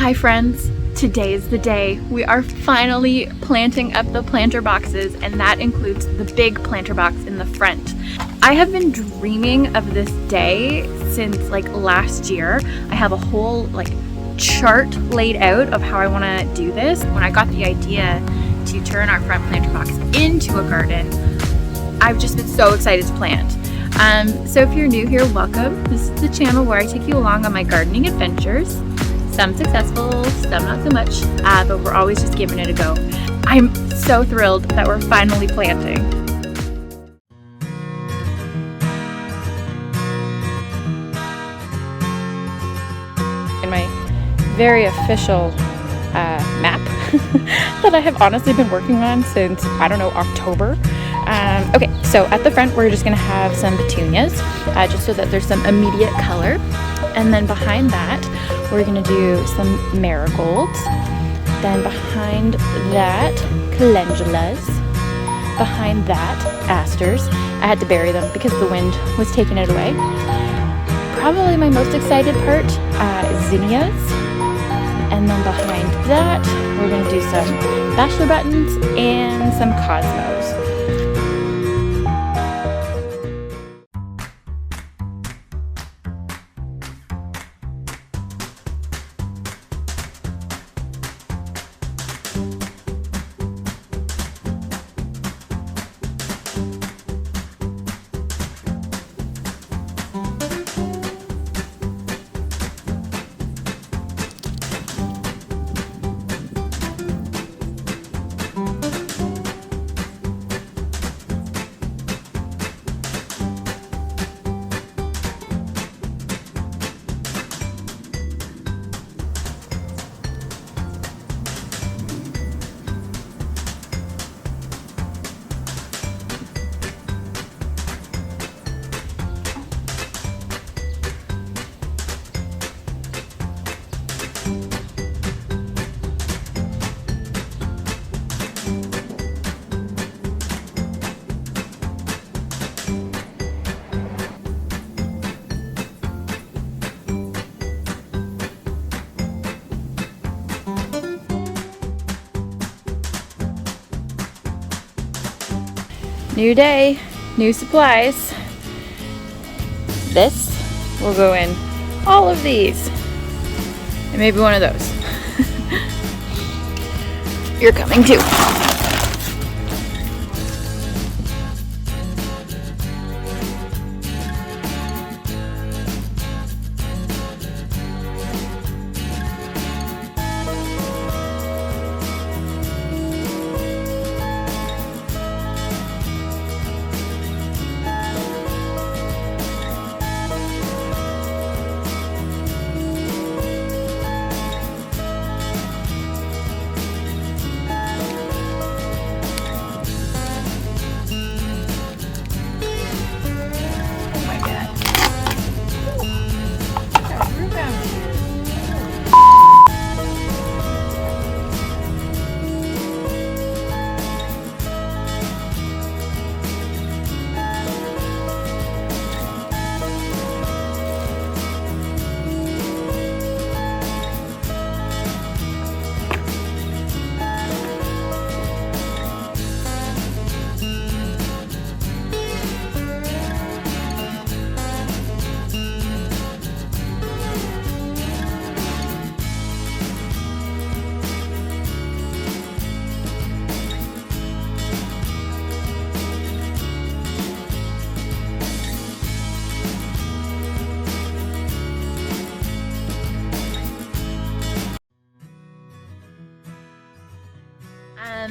Hi friends, today is the day. We are finally planting up the planter boxes, and that includes the big planter box in the front. I have been dreaming of this day since last year. I have a whole chart laid out of how I want to do this. When I got the idea to turn our front planter box into a garden, I've just been so excited to plant. So if you're new here, welcome. This is the channel where I take you along on my gardening adventures. Some successful, some not so much, but we're always just giving it a go. I'm so thrilled that we're finally planting. In my very official map that I have honestly been working on since, I don't know, October. Okay, so at the front we're just gonna have some petunias, just so that there's some immediate color. And then behind that, we're gonna do some marigolds. Then behind that, calendulas. Behind that, asters. I had to bury them because the wind was taking it away. Probably my most excited part, zinnias. And then behind that, we're gonna do some bachelor buttons and some cosmos. New day, new supplies. This will go in all of these. And maybe one of those. You're coming too.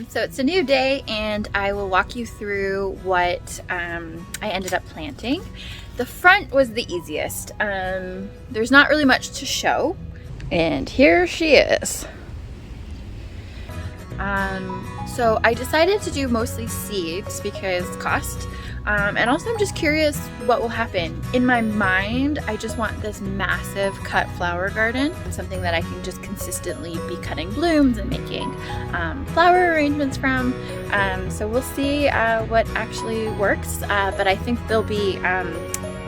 So it's a new day, and I will walk you through what I ended up planting. The front was the easiest. There's not really much to show, and here she is. So I decided to do mostly seeds because cost, and also I'm just curious what will happen. In my mind, I just want this massive cut flower garden, something that I can just consistently be cutting blooms and making flower arrangements from. So we'll see what actually works, but I think there'll be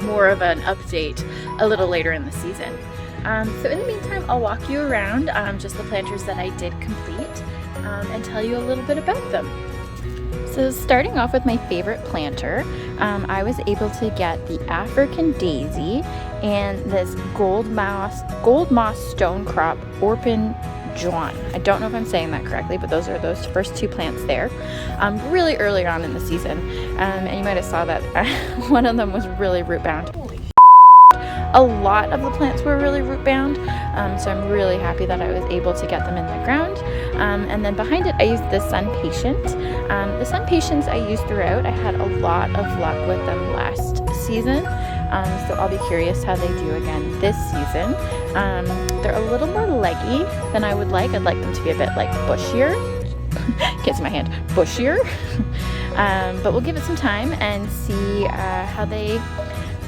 more of an update a little later in the season. So in the meantime, I'll walk you around just the planters that I did complete and tell you a little bit about them. So starting off with my favorite planter, I was able to get the African daisy and this gold moss stonecrop Orpin Juan. I don't know if I'm saying that correctly, but those are those first two plants there. Really early on in the season, and you might have saw that one of them was really root bound. A lot of the plants were really root bound, so I'm really happy that I was able to get them in the ground. And then behind it, I used the Sun Patient. The Sun Patients I used throughout. I had a lot of luck with them last season, so I'll be curious how they do again this season. They're a little more leggy than I would like. I'd like them to be a bit like bushier. Can't see my hand. Bushier. But we'll give it some time and see how they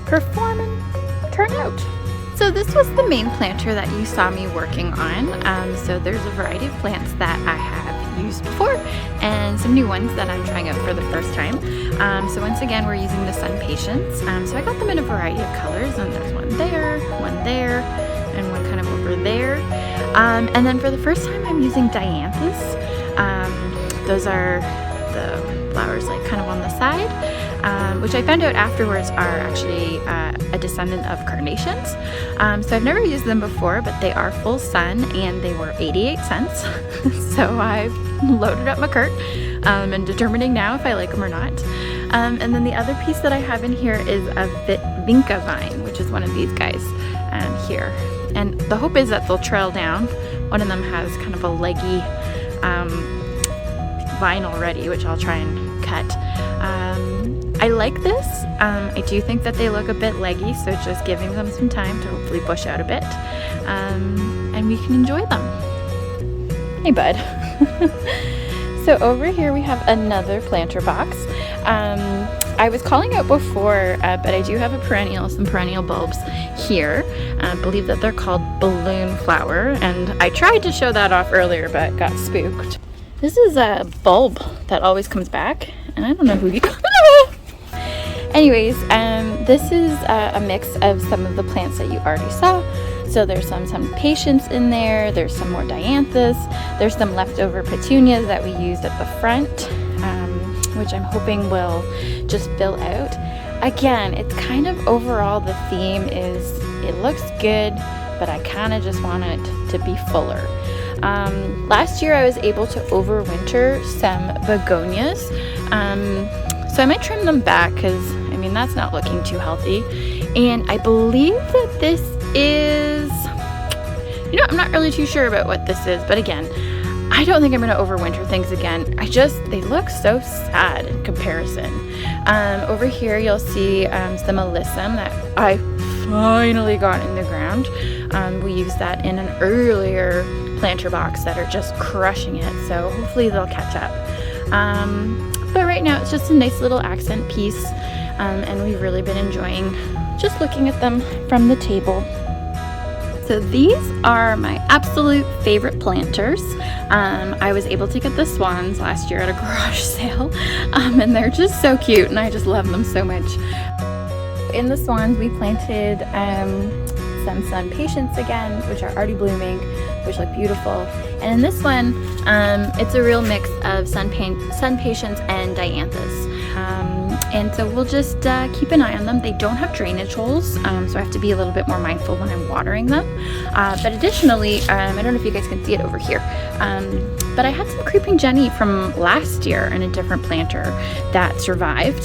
perform and turn out. So this was the main planter that you saw me working on. So there's a variety of plants that I have used before and some new ones that I'm trying out for the first time. So once again, we're using the Sun Patients. So I got them in a variety of colors, and there's one there, and one kind of over there. And then for the first time, I'm using dianthus. Those are the flowers like kind of on the side, which I found out afterwards are actually a descendant of carnations. So I've never used them before, but they are full sun and they were 88 cents. So I've loaded up my cart and determining now if I like them or not. And then the other piece that I have in here is a vinca vine, which is one of these guys here. And the hope is that they'll trail down. One of them has kind of a leggy vine already, which I'll try and cut. I like this. I do think that they look a bit leggy, so just giving them some time to hopefully bush out a bit, and we can enjoy them. Hey bud. So over here we have another planter box. I was calling out before, but I do have some perennial bulbs here. I believe that they're called balloon flower, and I tried to show that off earlier but got spooked. This is a bulb that always comes back, and I don't know who you... Anyways, this is a mix of some of the plants that you already saw. So there's some patience in there, there's some more dianthus, there's some leftover petunias that we used at the front, which I'm hoping will just fill out. Again, it's kind of overall the theme is it looks good, but I kind of just want it to be fuller. Last year I was able to overwinter some begonias, so I might trim them back because I mean that's not looking too healthy. And I believe that this is, I'm not really too sure about what this is, but again, I don't think I'm going to overwinter things again. They look so sad in comparison. Over here you'll see some alyssum that I finally got in the ground. We used that in an earlier planter box that are just crushing it, so hopefully they'll catch up. But right now it's just a nice little accent piece, and we've really been enjoying just looking at them from the table. So these are my absolute favorite planters. I was able to get the swans last year at a garage sale, and they're just so cute, and I just love them so much. In the swans, we planted some Sun Patients again, which are already blooming, which look beautiful. And in this one, it's a real mix of Sun Patients and dianthus. And so we'll just keep an eye on them. They don't have drainage holes, so I have to be a little bit more mindful when I'm watering them. But additionally, I don't know if you guys can see it over here, but I had some Creeping Jenny from last year in a different planter that survived.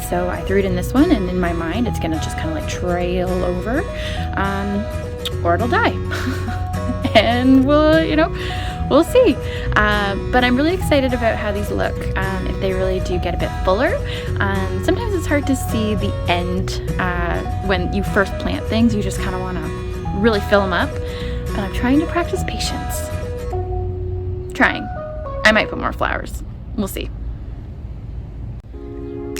So I threw it in this one, and in my mind, it's gonna just kind of like trail over, or it'll die. And we'll see. But I'm really excited about how these look, if they really do get a bit fuller. Sometimes it's hard to see the end when you first plant things. You just kind of want to really fill them up. But I'm trying to practice patience. I might put more flowers. We'll see.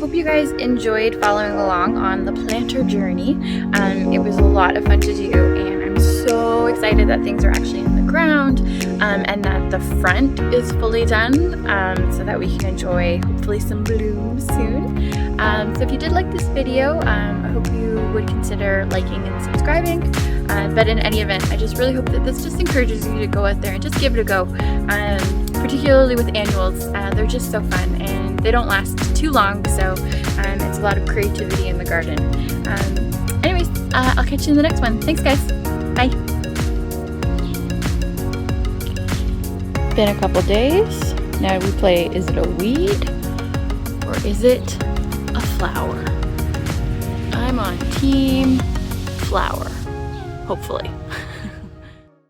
Hope you guys enjoyed following along on the planter journey. It was a lot of fun to do, and I'm so excited that things are actually in the ground, and that the front is fully done, so that we can enjoy hopefully some blooms soon. So if you did like this video, I hope you would consider liking and subscribing. But in any event, I just really hope that this just encourages you to go out there and just give it a go. Particularly with annuals, they're just so fun and they don't last too long, so it's a lot of creativity in the garden. Anyways, I'll catch you in the next one. Thanks guys, bye. Been a couple days. Now we play, is it a weed or is it a flower? I'm on team flower, hopefully.